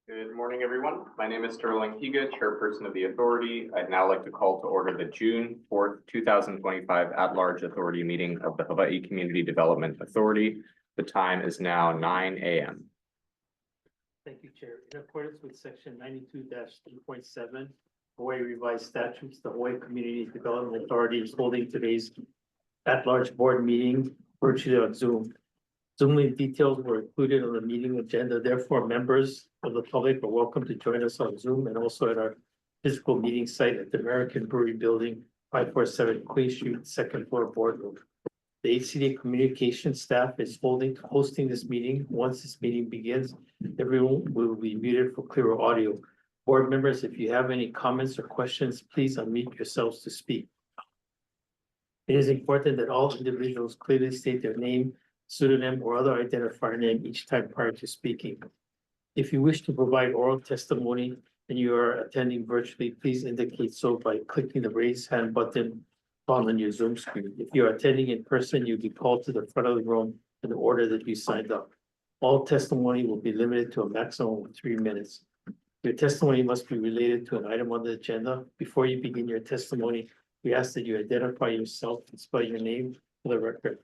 Good morning, everyone. My name is Sterling Higa, Chairperson of the Authority. I'd now like to call to order the June 4th, 2025 At-Large Authority meeting of the Hawaii Community Development Authority. The time is now 9 a.m. Thank you, Chair. In accordance with section 92-3.7 Hawaii Revised Statutes, the Hawaii Community Development Authority is holding today's at-large board meeting virtually on Zoom. Zoom link details were included on the meeting agenda. Therefore, members of the public are welcome to join us on Zoom and also at our physical meeting site at the American Brewery Building, 547 Queen Street, second floor boardroom. The HCDA communications staff is hosting this meeting. Once this meeting begins, everyone will be muted for clearer audio. Board members, if you have any comments or questions, please unmute yourselves to speak. It is important that all individuals clearly state their name, pseudonym, or other identifier name each time prior to speaking. If you wish to provide oral testimony and you are attending virtually, please indicate so by clicking the raise hand button on your Zoom screen. If you are attending in person, you'll be called to the front of the room in the order that you signed up. All testimony will be limited to a maximum of 3 minutes. Your testimony must be related to an item on the agenda. Before you begin your testimony, we ask that you identify yourself and spell your name for the record.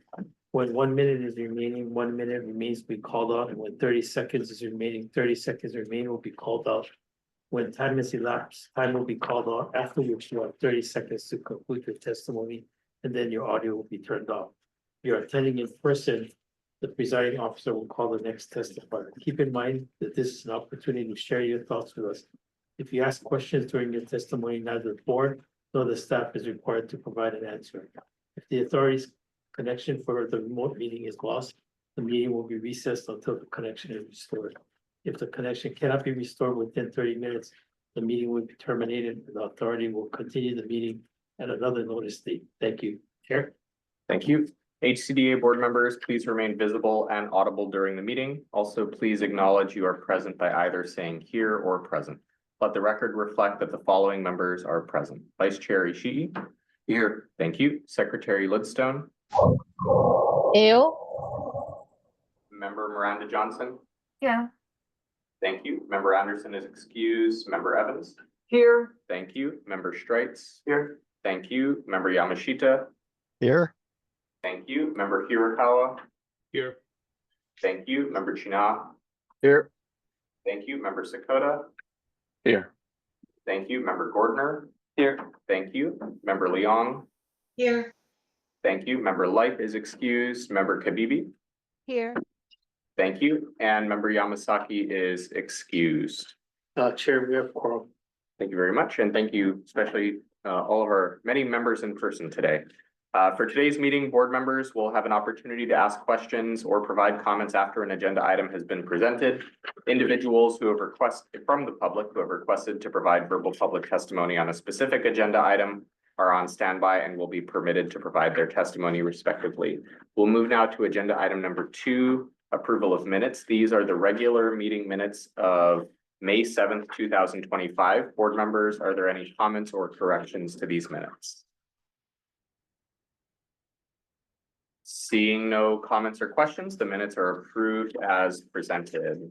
When 1 minute is remaining, 1 minute remains will be called out, and when 30 seconds is remaining, 30 seconds remain will be called out. When time is elapsed, time will be called out, after which you have 30 seconds to conclude your testimony, and then your audio will be turned off. If you're attending in person, the presiding officer will call the next testifier. Keep in mind that this is an opportunity to share your thoughts with us. If you ask questions during your testimony, neither the board nor the staff is required to provide an answer. If the authority's connection for the remote meeting is lost, the meeting will be recessed until the connection is restored. If the connection cannot be restored within 30 minutes, the meeting will be terminated and the authority will continue the meeting at another notice date. Thank you. Chair. Thank you. HCDA board members, please remain visible and audible during the meeting. Also, please acknowledge you are present by either saying here or present. Let the record reflect that the following members are present. Vice Chair Ishii. Here. Thank you. Secretary Lidstone. Ew. Member Miranda Johnson. Yeah. Thank you. Member Anderson is excused. Member Evans. Here. Thank you. Member Streitz. Here. Thank you. Member Yamashita. Here. Thank you. Member Hirakawa. Here. Thank you. Member China. Here. Thank you. Member Sakota. Here. Thank you. Member Gordner. Here. Thank you. Member Leong. Here. Thank you. Member Light is excused. Member Kabibi. Here. Thank you. And Member Yamasaki is excused. Chair, we have quorum. Thank you very much. And thank you especially all of our many members in person today. For today's meeting, board members will have an opportunity to ask questions or provide comments after an agenda item has been presented. Individuals who have requested from the public who have requested to provide verbal public testimony on a specific agenda item are on standby and will be permitted to provide their testimony respectively. We'll move now to agenda item number 2, approval of minutes. These are the regular meeting minutes of May 7th, 2025. Board members, are there any comments or corrections to these minutes? Seeing no comments or questions, the minutes are approved as presented.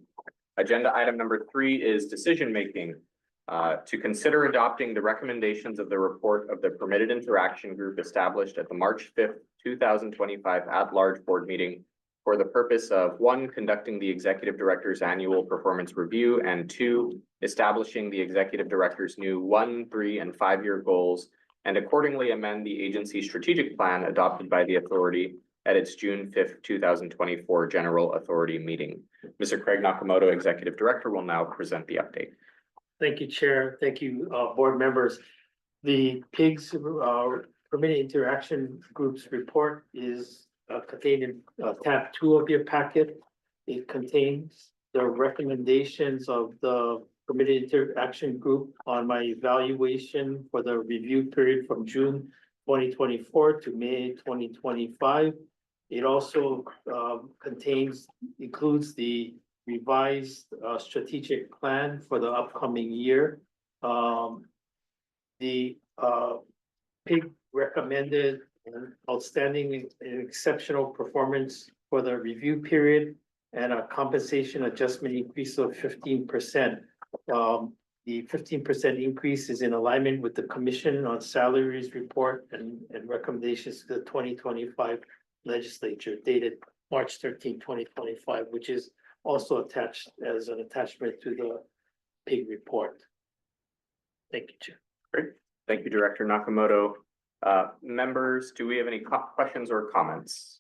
Agenda item number 3 is decision making. To consider adopting the recommendations of the report of the Permitted Interaction Group established at the March 5th, 2025 at-large board meeting for the purpose of 1, conducting the Executive Director's annual performance review, and 2, establishing the Executive Director's new 1, 3, and 5-year goals, and accordingly amend the agency strategic plan adopted by the authority at its June 5th, 2024 General Authority meeting. Mr. Craig Nakamoto, Executive Director, will now present the update. Thank you, Chair. Thank you, board members. The PIGS Permitted Interaction Group's report is contained in tab 2 of your packet. It contains the recommendations of the Permitted Interaction Group on my evaluation for the review period from June 2024 to May 2025. It also includes the revised strategic plan for the upcoming year. The PIG recommended an outstanding and exceptional performance for the review period. and a compensation adjustment increase of 15%. The 15% increase is in alignment with the Commission on Salaries report and recommendations to the 2025 legislature dated March 13, 2025, which is also attached as an attachment to the PIG report. Thank you, Chair. Great. Thank you, Director Nakamoto. Members, do we have any questions or comments?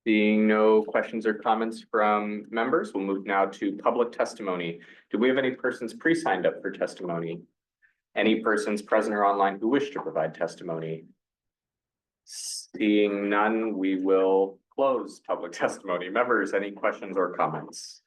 Seeing no questions or comments from members, we'll move now to public testimony. Do we have any persons pre-signed up for testimony? Any persons present or online who wish to provide testimony? Seeing none, we will close public testimony. Members, any questions or comments?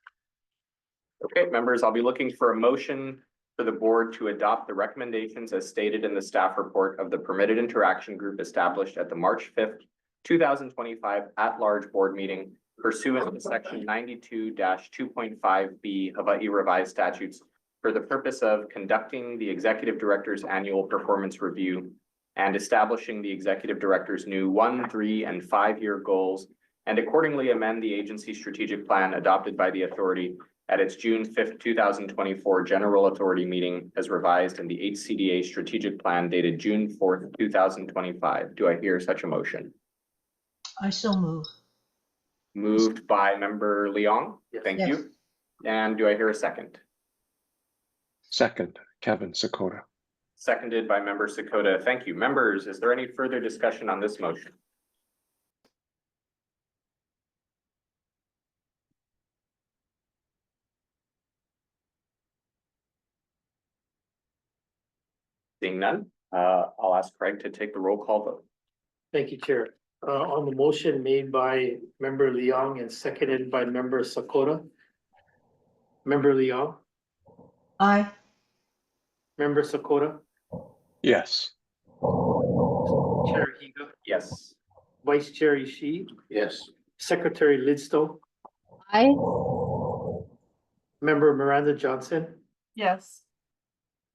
Okay, members, I'll be looking for a motion for the board to adopt the recommendations as stated in the staff report of the permitted interaction group established at the March 5th, 2025 at-large board meeting pursuant to section 92-2.5B Hawaii revised statutes for the purpose of conducting the executive director's annual performance review and establishing the executive director's new 1, 3, and 5-year goals, and accordingly amend the agency strategic plan adopted by the authority at its June 5th, 2024 general authority meeting as revised in the HCDA strategic plan dated June 4th, 2025. Do I hear such a motion? I so move. Moved by member Leong. Yes. Thank Yes. you. And do I hear a second? Second, Kevin Sakota. Seconded by member Sakota. Thank you. Members, is there any further discussion on this motion? Seeing none, I'll ask Craig to take the roll call vote. Thank you, Chair. On the motion made by member Leong and seconded by member Sakota. Member Leong, Aye. member Sakota, Yes. Chair Higa, Yes. Vice Chair Ishii, Yes. Secretary Lidstone, Aye. member Miranda Johnson, Yes.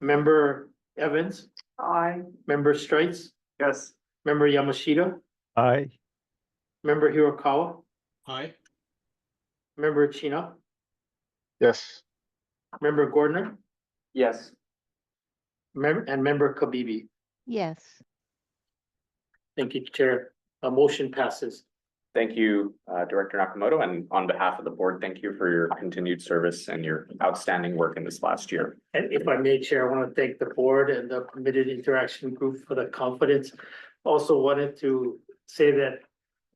member Evans, Aye. member Strites, Yes. member Yamashita, Aye. member Hirokawa, Aye. member Chino, Yes. member Gordner, Yes. and member Kabibi. Yes. Thank you, Chair. A motion passes. Thank you, Director Nakamoto, and on behalf of the board, thank you for your continued service and your outstanding work in this last year. And if I may, Chair, I want to thank the board and the permitted interaction group for the confidence. Also wanted to say that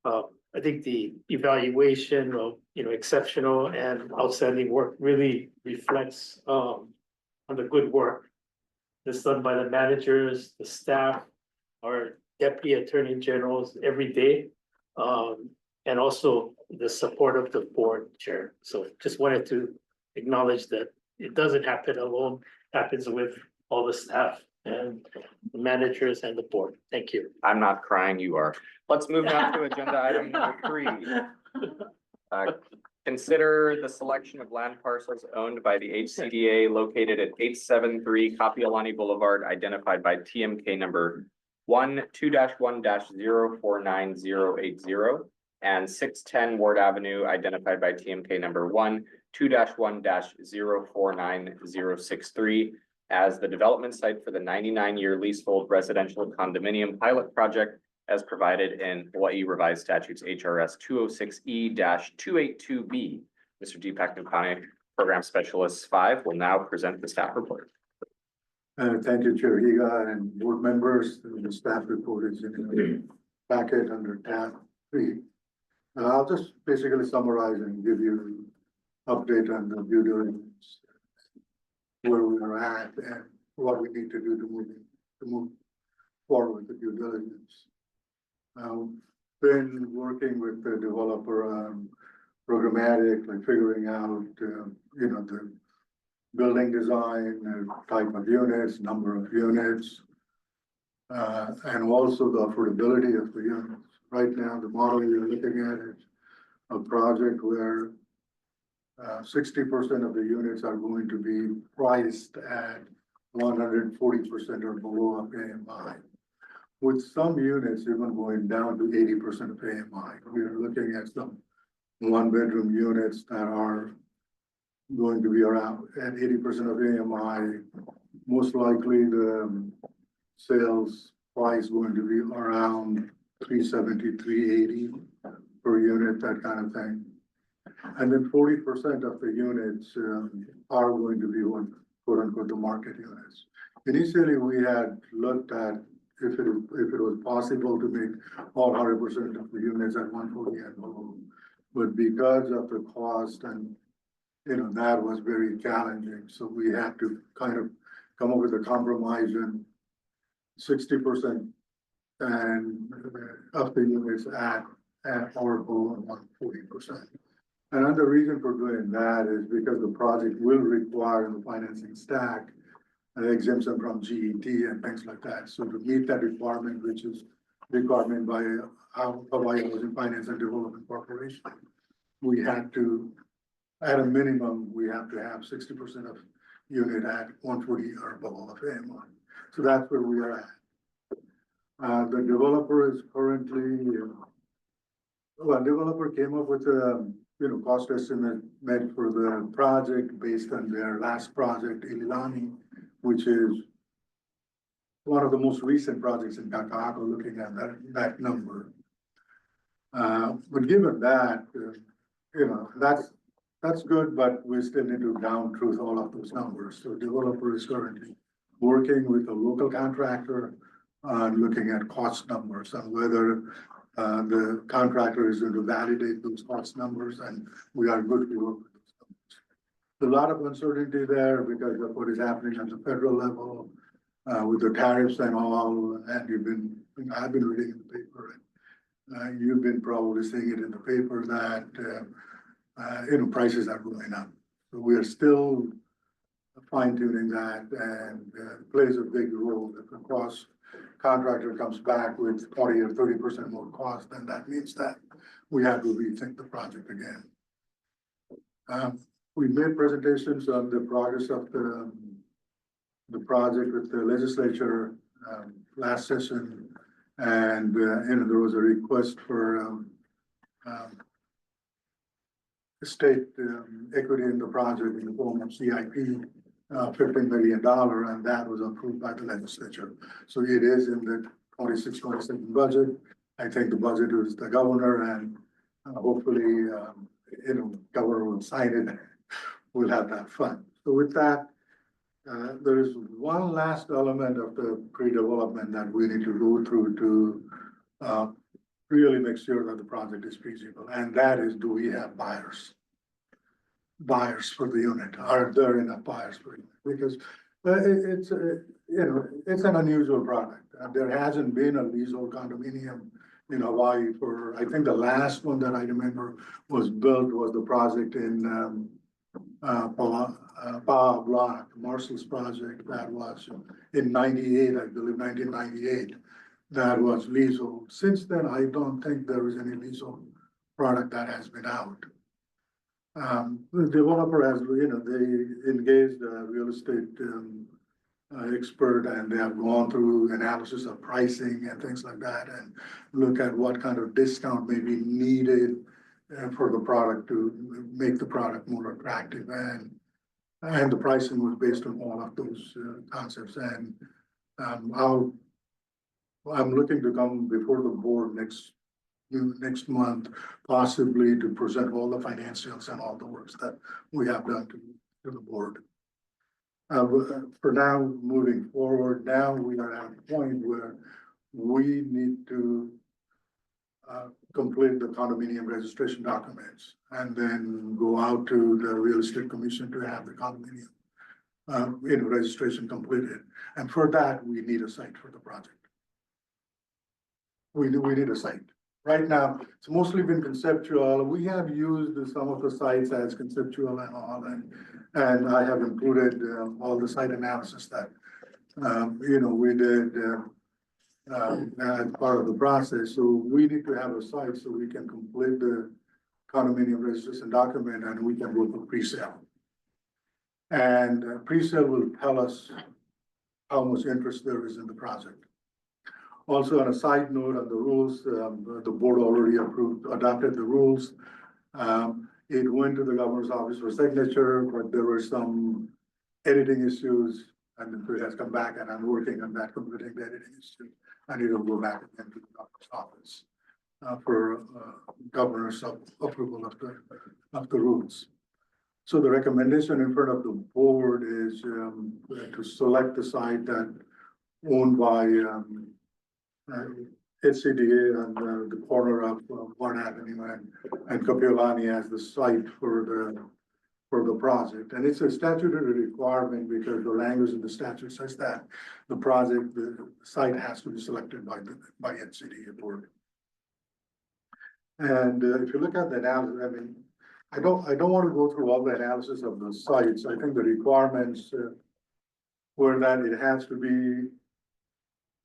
I think the evaluation of, exceptional and outstanding work really reflects on the good work that's done by the managers, the staff, our deputy attorney generals every day. And also the support of the board, Chair. So just wanted to acknowledge that it doesn't happen alone, happens with all the staff and the managers and the board. Thank you. I'm not crying, you are. Let's move now to agenda item number 3. Consider the selection of land parcels owned by the HCDA located at 873 Kapiolani Boulevard, identified by TMK number 2-1-049-080 and 610 Ward Avenue, identified by TMK number 1-2-1-049-063 as the development site for the 99-year leasehold residential condominium pilot project as provided in Hawaii revised statutes HRS 206E-282B. Mr. Deepak Nukane, Program Specialist 5, will now present the staff report. Thank you, Chair Higa and board members. The staff report is in the packet under tab 3. I'll just basically summarize and give you update on the due diligence, where we are at and what we need to do to move forward with due diligence. Been working with the developer on programmatic, like figuring out, the building design, type of units, number of units, and also the affordability of the units. Right now, the model you're looking at is a project where 60% of the units are going to be priced at 140% or below of AMI. with some units even going down to 80% of AMI. We are looking at some one-bedroom units that are going to be around at 80% of AMI. Most likely the sales price going to be around 370, 380 per unit, that kind of thing. And then 40% of the units are going to be what, quote unquote, the market units. Initially, we had looked at if it was possible to make all 100% of the units at 140 and below. But because of the cost and, that was very challenging. So we had to kind of come up with a compromise and 60% and of the units at or below 140%. And another reason for doing that is because the project will require the financing stack exemption from GET and things like that. So to meet that requirement, which is requirement by Hawaii Housing Finance and Development Corporation, we had to, at a minimum, we have to have 60% of unit at 140 or below of AMI. So that's where we are at. The developer is currently, developer came up with a cost estimate made for the project based on their last project, Ililani, which is one of the most recent projects in Kaka'ako, looking at that number. But given that, that's good, but we still need to down truth all of those numbers. So developer is currently working with a local contractor on looking at cost numbers and whether the contractor is going to validate those cost numbers, and we are good to work with those numbers. There's a lot of uncertainty there because of what is happening at the federal level with the tariffs and all, and I've been reading in the paper, and you've been probably seeing it in the paper that prices are going up. So we are still fine tuning that, and plays a big role. If the cost contractor comes back with 20 or 30% more cost, then that means that we have to rethink the project again. We made presentations on the progress of the project with the legislature last session, and there was a request for state equity in the project in the form of CIP, $15 million, and that was approved by the legislature. So it is in the 26-27 budget. I think the budget is the governor, and hopefully, governor will sign it. We'll have that fun. So with that, there is one last element of the pre-development that we need to go through to really make sure that the project is feasible, and that is, do we have buyers for the unit? Are there enough buyers for it? Because it's an unusual product. There hasn't been a leasehold condominium in Hawaii for, I think the last one that I remember was built was the project in Pa'a, Marshall's project. That was in 98, I believe 1998. That was leasehold. Since then, I don't think there is any leasehold product that has been out. The developer has, they engaged a real estate expert, and they have gone through analysis of pricing and things like that, and look at what kind of discount may be needed for the product to make the product more attractive. And the pricing was based on all of those concepts. And I'm looking to come before the board next month, possibly to present all the financials and all the works that we have done to the board. For now, moving forward, now we are at a point where we need to complete the condominium registration documents and then go out to the real estate commission to have the condominium registration completed. And for that, we need a site for the project. We need a site. Right now, it's mostly been conceptual. We have used some of the sites as conceptual and all, and I have included all the site analysis that we did as part of the process. So we need to have a site so we can complete the condominium registration document, and we can go for pre-sale. And pre-sale will tell us how much interest there is in the project. Also, on a side note on the rules, the board already adopted the rules. It went to the governor's office for signature, but there were some editing issues, and it has come back, and I'm working on that, completing the editing issue. I need to go back again to the governor's office for governor's approval of the rules. So the recommendation in front of the board is to select the site that owned by HCDA on the corner of Warren Avenue and Kapiolani as the site for the project. And it's a statutory requirement because the language of the statute says that the site has to be selected by HCDA board. And if you look at the analysis, I mean, I don't want to go through all the analysis of the sites. I think the requirements were that it has to be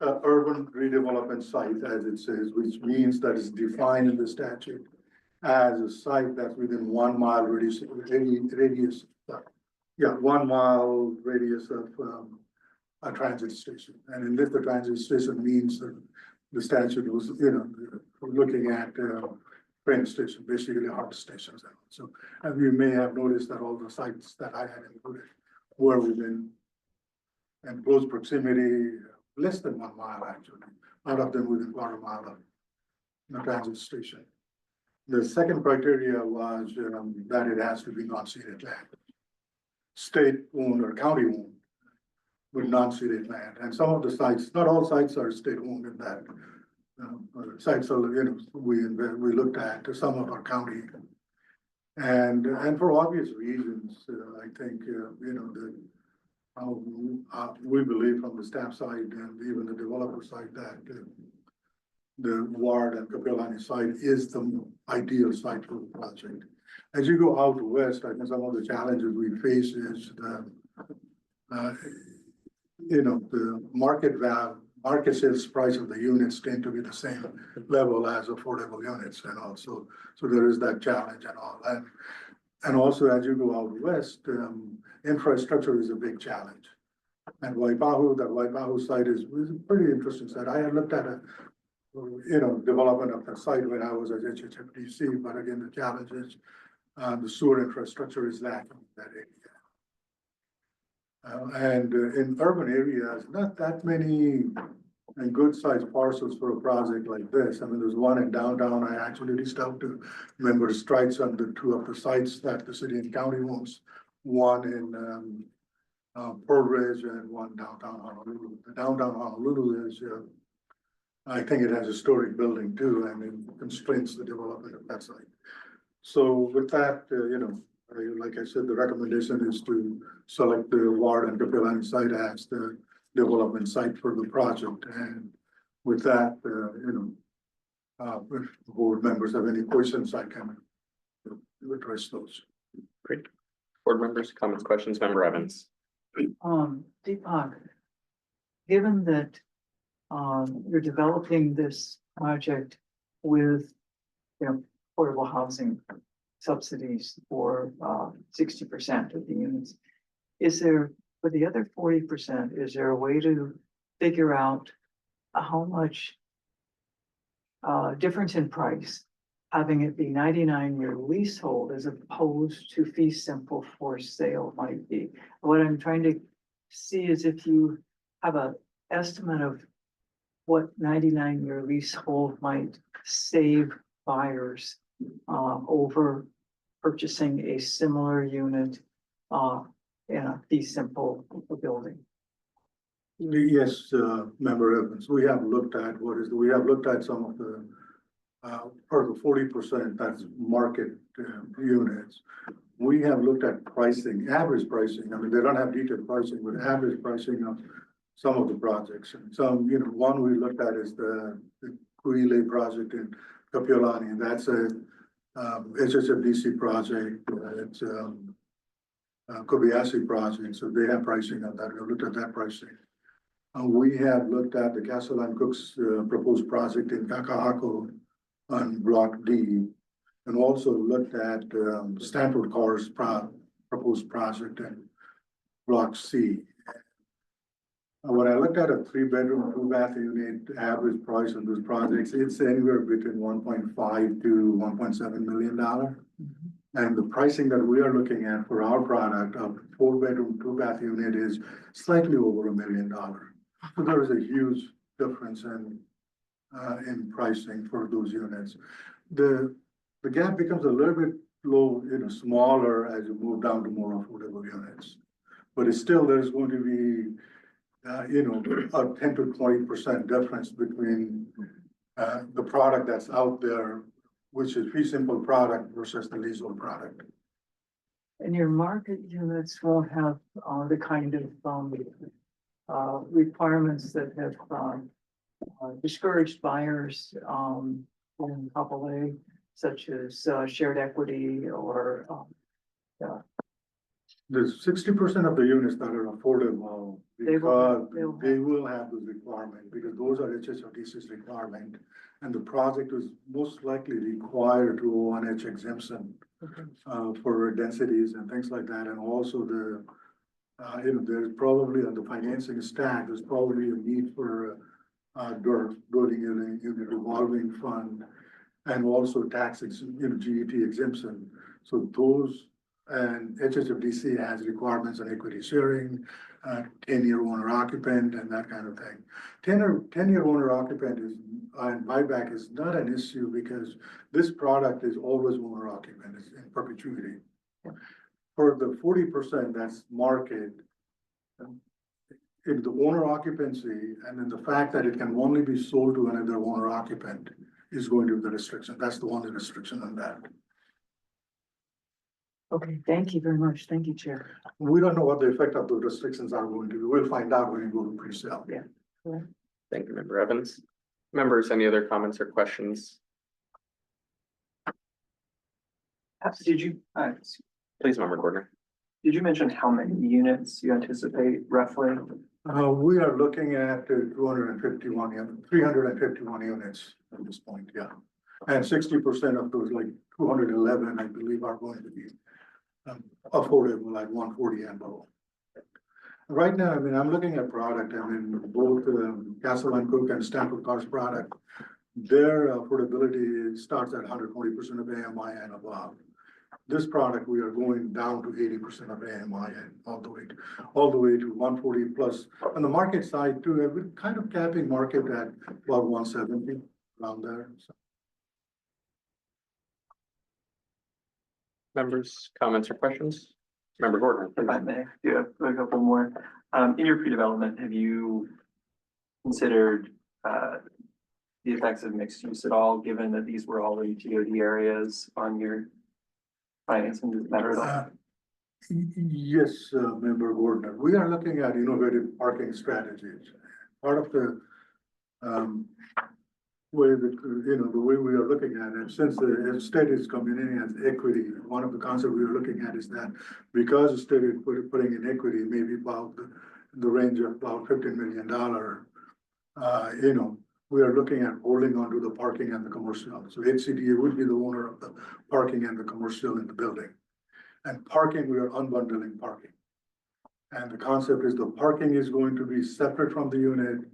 an urban redevelopment site, as it says, which means that it's defined in the statute as a site that's within 1 mile radius. 1 mile radius of a transit station. And in this, the transit station means that the statute was, looking at train station, basically harbor stations. So, and you may have noticed that all the sites that I had included were within and close proximity, less than 1 mile actually, out of them within quarter mile of the transit station. The second criteria was that it has to be non-ceded land, state-owned or county-owned, with non-ceded land. And some of the sites, not all sites are state-owned in that. Sites are, we looked at some of our county, and for obvious reasons, I think we believe from the staff side and even the developer side that the Ward and Kapiolani site is the ideal site for the project. As you go out west, I think some of the challenges we face is the market sales price of the units tend to be the same level as affordable units, and also, so there is that challenge and all. And also, as you go out west, infrastructure is a big challenge. And that Waipahu site is a pretty interesting site. I had looked at development of the site when I was at HHFDC, but again, the challenge is the sewer infrastructure is lacking in that area. And in urban areas, not that many and good sized parcels for a project like this. I mean, there's one in downtown. I actually reached out to members strikes on the 2 of the sites that the city and county owns. One in Pearl Ridge and one downtown Honolulu. The downtown Honolulu is, I think it has a historic building too, and it constrains the development of that site. So with that, like I said, the recommendation is to select the Ward and Kapiolani site as the development site for the project. And with that, if board members have any questions, I can address those. Great. Board members, comments, questions, Member Evans. Deepak, given that you're developing this project with affordable housing subsidies for 60% of the units, is there, for the other 40%, is there a way to figure out how much difference in price having it be 99-year leasehold as opposed to fee simple for sale might be? What I'm trying to see is if you have an estimate of what 99-year leasehold might save buyers over purchasing a similar unit in a fee simple building. Yes, Member Evans, we have looked at we have looked at some of the part of the 40% that's market units. We have looked at pricing, average pricing. I mean, they don't have detailed pricing, but average pricing of some of the projects. And some, one we looked at is the Kuile project in Kapiolani, and that's a HHFDC project. It's Kobayashi project, so they have pricing on that. We looked at that pricing. We have looked at the Castle and Cook's proposed project in Kakahako on Block D, and also looked at Stanford Carr's proposed project in Block C. When I looked at a 3-bedroom, 2-bath unit, average price on those projects, it's anywhere between 1.5 to $1.7 million. And the pricing that we are looking at for our product, a 4-bedroom, 2-bath unit is slightly over $1 million. So there is a huge difference in pricing for those units. The gap becomes a little bit smaller as you move down to more affordable units. But it's still, there's going to be, a 10 to 20% difference between the product that's out there, which is fee simple product versus the leasehold product. And your market units won't have the kind of requirements that have discouraged buyers in AA, such as shared equity or There's 60% of the units that are affordable They will- because they will have those requirements, because those are HSRDC's requirement. And the project is most likely required to O1H exemption for densities and things like that. And also there's probably on the financing stack, there's probably a need for building unit revolving fund and also GET exemption. So those, and HSFDC has requirements on equity sharing, 10-year owner occupant and that kind of thing. 10-year owner occupant and buyback is not an issue because this product is always owner occupant, it's in perpetuity. For the 40% that's market, if the owner occupancy and then the fact that it can only be sold to another owner occupant is going to be the restriction. That's the only restriction on that. Okay, thank you very much. Thank you, Chair. We don't know what the effect of those restrictions are going to be. We'll find out when we go to pre-sale. Thank you, Member Evans. Members, any other comments or questions? Did you, Please, Member Gordner. did you mention how many units you anticipate roughly? We are looking at 351 units at this point, yeah. And 60% of those, like 211, I believe, are going to be affordable, like 140 and below. Right now, I mean, I'm looking at product, I mean, both Castle and Cook and Stanford Cars product, their affordability starts at 140% of AMI and above. This product, we are going down to 80% of AMI and all the way to 140 plus. On the market side too, we're kind of capping market at about 170 around there. So. Members, comments or questions? Member Gordner. If I may, do have a couple more. In your pre-development, have you considered the effects of mixed use at all, given that these were already TOD areas on your financing? Does it matter at all? Yes, Member Gordner, we are looking at innovative parking strategies. Part of the way that, the way we are looking at it, since the state is coming in as equity, one of the concepts we are looking at is that because the state is putting in equity, maybe about the range of about $15 million, we are looking at holding onto the parking and the commercial. So HCDA would be the owner of the parking and the commercial in the building. And parking, we are unbundling parking. And the concept is the parking is going to be separate from the unit,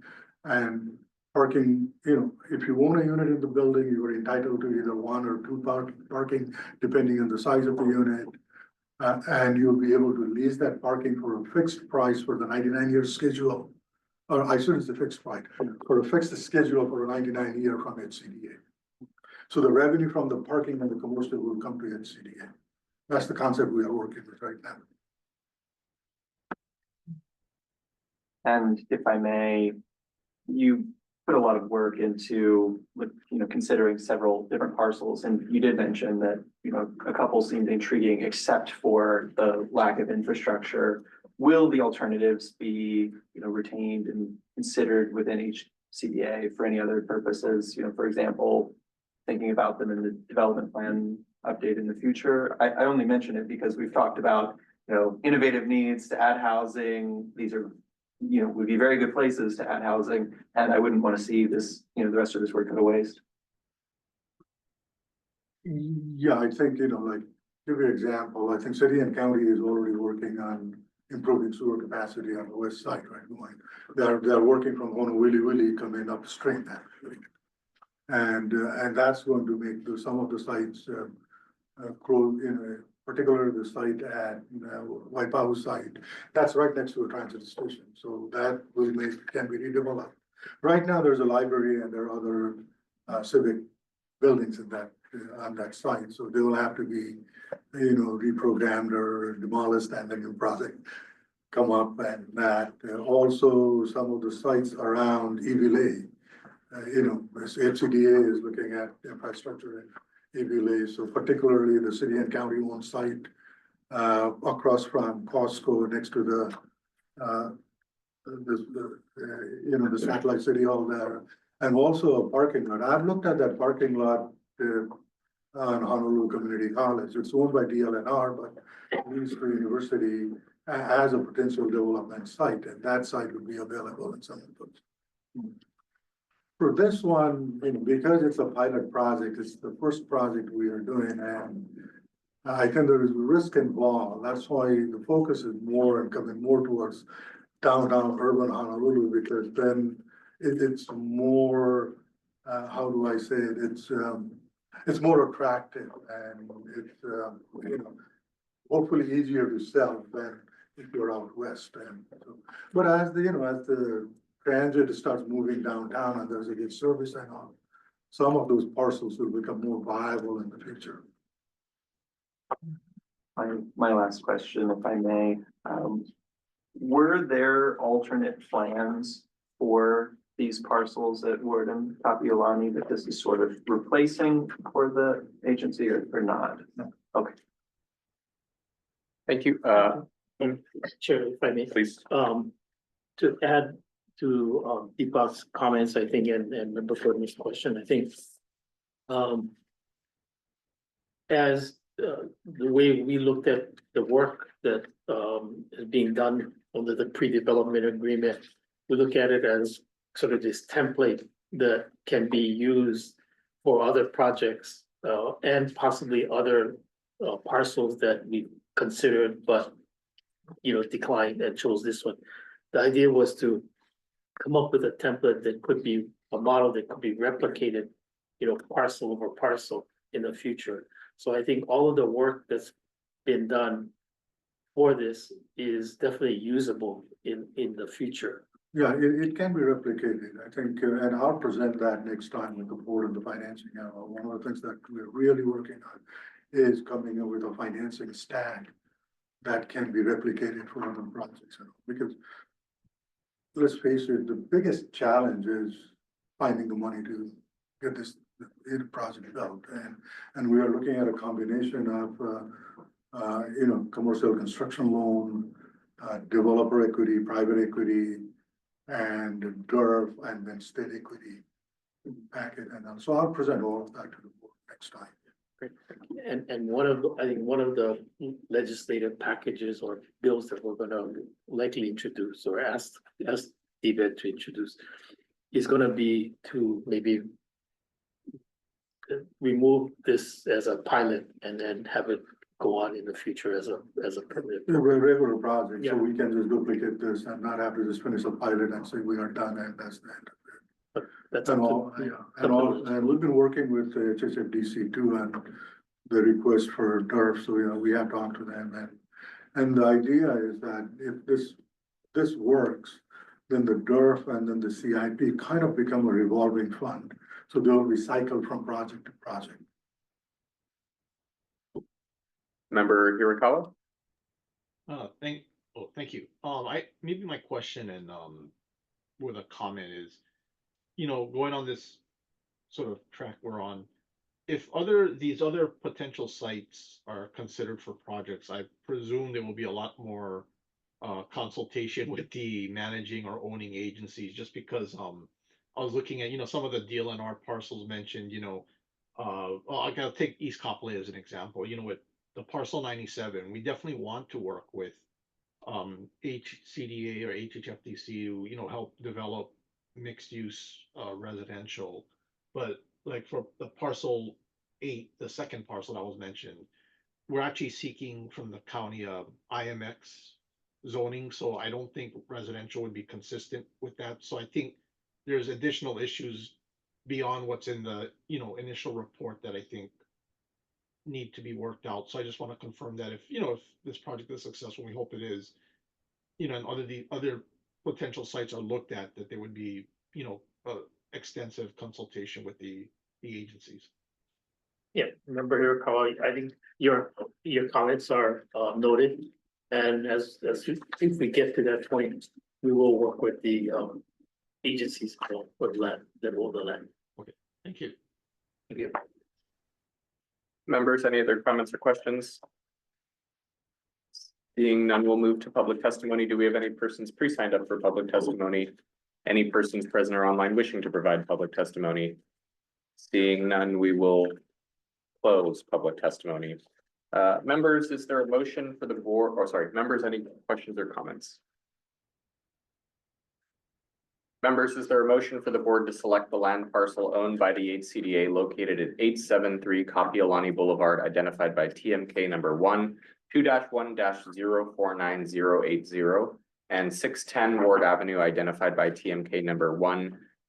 and parking, if you own a unit in the building, you are entitled to either 1 or 2 parking, depending on the size of the unit. And you'll be able to lease that parking for a fixed price for the 99-year schedule. Or I shouldn't say fixed price, for a fixed schedule for a 99-year from HCDA. So the revenue from the parking and the commercial will come to HCDA. That's the concept we are working with right now. And if I may, you put a lot of work into, considering several different parcels, and you did mention that, a couple seemed intriguing except for the lack of infrastructure. Will the alternatives be, retained and considered within HCDA for any other purposes? For example, thinking about them in the development plan update in the future. I only mention it because we've talked about, innovative needs to add housing. These are, would be very good places to add housing, and I wouldn't want to see this, the rest of this work go to waste. Yeah, I think, like, give you an example, I think city and county is already working on improving sewer capacity on the west side, right, going. They're working from Honolulu coming upstream actually. And that's going to make some of the sites, particularly the site at, Waipahu site, that's right next to a transit station, so that can be redeveloped. Right now, there's a library and there are other, civic buildings in that, on that site, so they will have to be, reprogrammed or demolished and the new project come up. And that, also some of the sites around Evile, this HCDA is looking at infrastructure in Evile, so particularly the city and county owned site, across from Costco next to the satellite city hall there, and also a parking lot. I've looked at that parking lot, on Honolulu Community College. It's owned by DLNR, but Lewisburg University has a potential development site, and that site would be available in some of those. For this one, because it's a pilot project, it's the first project we are doing, and I think there is risk involved. That's why the focus is more and coming more towards downtown urban Honolulu, because then it's more, how do I say it? It's more attractive, and it's, hopefully easier to sell than if you're out west. And so, but as the transit starts moving downtown and there's a good service and all, some of those parcels will become more viable in the future. My last question, if I may, were there alternate plans for these parcels at Ward and Kapiolani that this is sort of replacing for the agency or not? Okay. Thank you. Chair, if I may. Please. To add to Deepak's comments, I think, and Member Gordon's question, I think. As the way we looked at the work that is being done under the pre-development agreement, we look at it as sort of this template that can be used for other projects and possibly other parcels that we considered, but declined and chose this one. The idea was to come up with a template that could be a model that could be replicated, parcel over parcel in the future. So I think all of the work that's been done for this is definitely usable in the future. Yeah, it can be replicated, I think, and I'll present that next time with the board and the financing. One of the things that we're really working on is coming up with a financing stack that can be replicated for other projects, because let's face it, the biggest challenge is finding the money to get this project built, and we are looking at a combination of commercial construction loan, developer equity, private equity, and DERF, and then state equity packet. And so I'll present all of that to the board next time. Great. And I think one of the legislative packages or bills that we're gonna likely introduce or ask David to introduce is gonna be to maybe remove this as a pilot and then have it go on in the future as a permanent. A regular project, Yeah. so we can just duplicate this and not have to just finish a pilot and say we are done and that's the end of it. That's And up to- all, yeah, and we've been working with HSFDC too on the request for DERF, so we have talked to them, and the idea is that if this works, then the DERF and then the CIP kind of become a revolving fund, so they'll recycle from project to project. Member Hirakawa? Thank you. Maybe my question and with a comment is, going on this sort of track we're on, if these other potential sites are considered for projects, I presume there will be a lot more consultation with the managing or owning agencies, just because I was looking at, some of the DLNR parcels mentioned, I gotta take East Kapolei as an example, with the parcel 97, we definitely want to work with HCDA or HHFDC to, help develop mixed use residential. But like for the parcel 8, the second parcel that was mentioned, we're actually seeking from the county IMX zoning, so I don't think residential would be consistent with that. So I think there's additional issues beyond what's in the, initial report that I think need to be worked out. So I just want to confirm that if this project is successful, we hope it is, and the other potential sites are looked at, that there would be, extensive consultation with the agencies. Yeah, remember here, Carl, I think your comments are noted. And if we get to that point, we will work with the agencies for land, that hold the land. Thank you. Thank you. Members, any other comments or questions? Seeing none, we'll move to public testimony. Do we have any persons pre-signed up for public testimony? Any persons present or online wishing to provide public testimony? Seeing none, we will close public testimony. Members, is there a motion for the board, or sorry, members, any questions or comments? Members, is there a motion for the board to select the land parcel owned by the HCDA located at 873 Kapiolani Boulevard, identified by TMK number 2-1-049080, and 610 Ward Avenue, identified by TMK number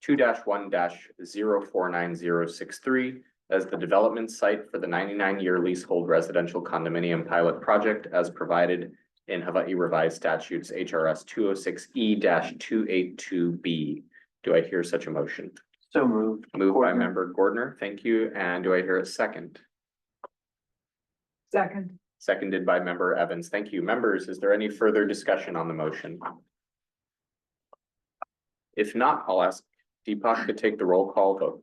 2-1-049063, as the development site for the 99-year leasehold residential condominium pilot project as provided in Hawaii Revised Statutes HRS 206E-282B. Do I hear such a motion? So moved. Moved by Gordner. member Gordner. Thank you. And do I hear a second? Second. Seconded by member Evans. Thank you. Members, is there any further discussion on the motion? If not, I'll ask Deepak to take the roll call vote.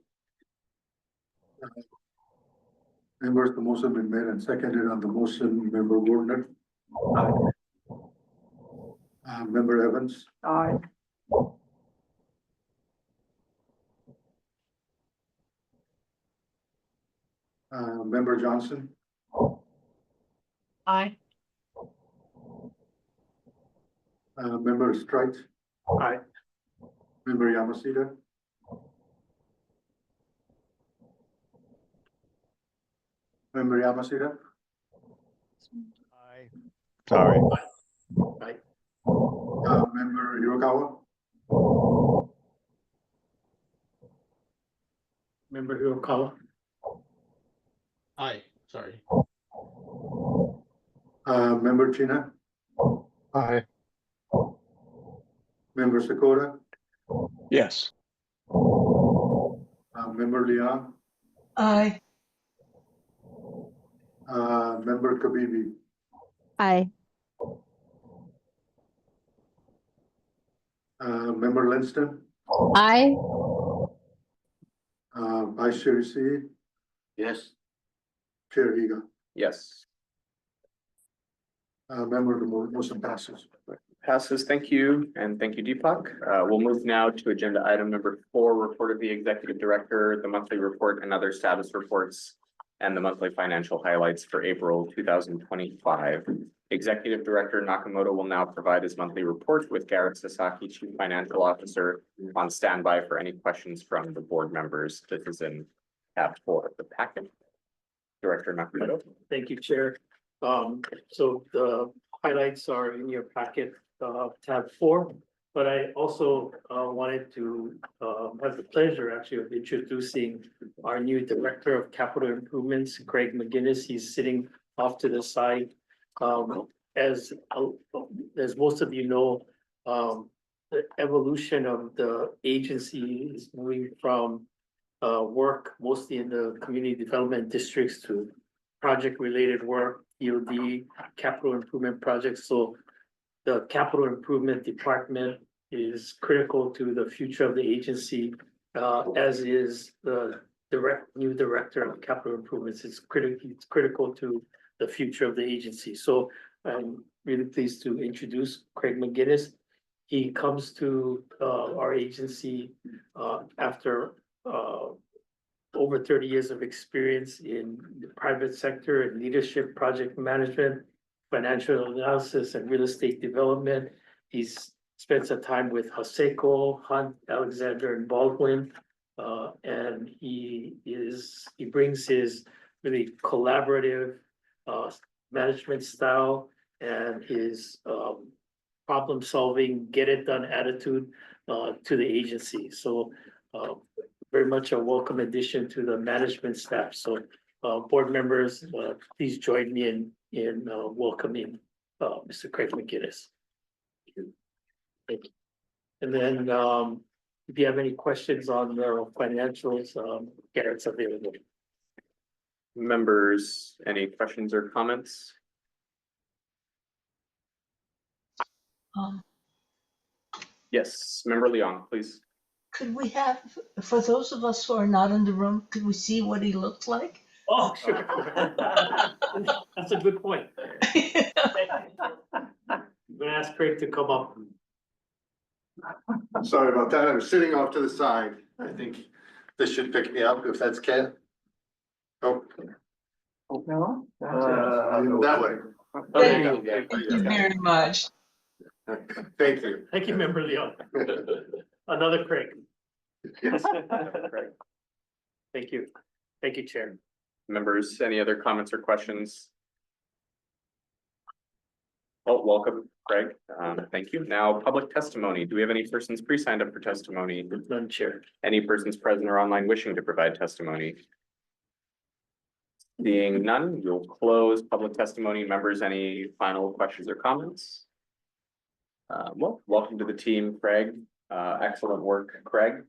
Members, the motion been made and seconded on the motion, member Gordner. Member Evans, Aye. member Johnson, Aye. member Strite. Aye. Member Yamashita. Member Yamashita, Sorry. member Hirokawa, Member Hirokawa. Aye, sorry. member China, Aye. member Sakota, Yes. member Liang, Aye. member Kabibi. Aye. Member Linston, Aye. Vice Chair C, Yes. Chair Higa. Yes. Member, the motion passes. Passes. Thank you. And thank you, Deepak. We'll move now to agenda item number 4, report of the executive director, the monthly report and other status reports, and the monthly financial highlights for April 2025. Executive Director Nakamoto will now provide his monthly report, with Garrett Sasaki, Chief Financial Officer, on standby for any questions from the board members. This is in tab 4 of the packet. Director Nakamoto. Thank you, Chair. So the highlights are in your packet, tab 4. But I also wanted to have the pleasure actually of introducing our new Director of Capital Improvements, Craig McGinnis. He's sitting off to the side. As most of you know, the evolution of the agency is moving from work mostly in the community development districts to project-related work, EOD, capital improvement projects. So the capital improvement department is critical to the future of the agency, as is the new director of capital improvements. It's critical to the future of the agency. So I'm really pleased to introduce Craig McGinnis. He comes to our agency after over 30 years of experience in the private sector and leadership, project management, financial analysis, and real estate development. He's spent some time with Haseko, Hunt, Alexander, and Baldwin. And he brings his really collaborative management style and his problem solving, get it done attitude to the agency. So very much a welcome addition to the management staff. So board members, please join me in welcoming Mr. Craig McGinnis. Thank you. And then if you have any questions on the financials, Garrett's available. Members, any questions or comments? Yes, Member Leong, please. Could we have, for those of us who are not in the room, could we see what he looks like? Oh, sure. That's a good point. I'm gonna ask Craig to come up. Sorry about that. I was sitting off to the side. I think this should pick me up if that's Ken. Oh, No? that way. There you go. Thank you very much. Thank you. Thank you, Member Leon. Another Craig. Yes. Thank you. Thank you, Chair. Members, any other comments or questions? Oh, welcome, Craig. Thank you. Now, public testimony. Do we have any persons pre-signed up for testimony? None, Chair. Any persons present or online wishing to provide testimony? Seeing none, we'll close public testimony. Members, any final questions or comments? Well, welcome to the team, Craig. Excellent work, Craig.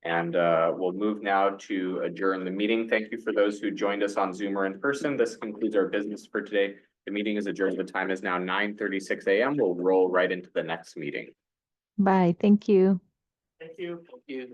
And we'll move now to adjourn the meeting. Thank you for those who joined us on Zoom or in person. This concludes our business for today. The meeting is adjourned. The time is now 9:36 a.m. We'll roll right into the next meeting. Bye. Thank you. Thank you. Thank you.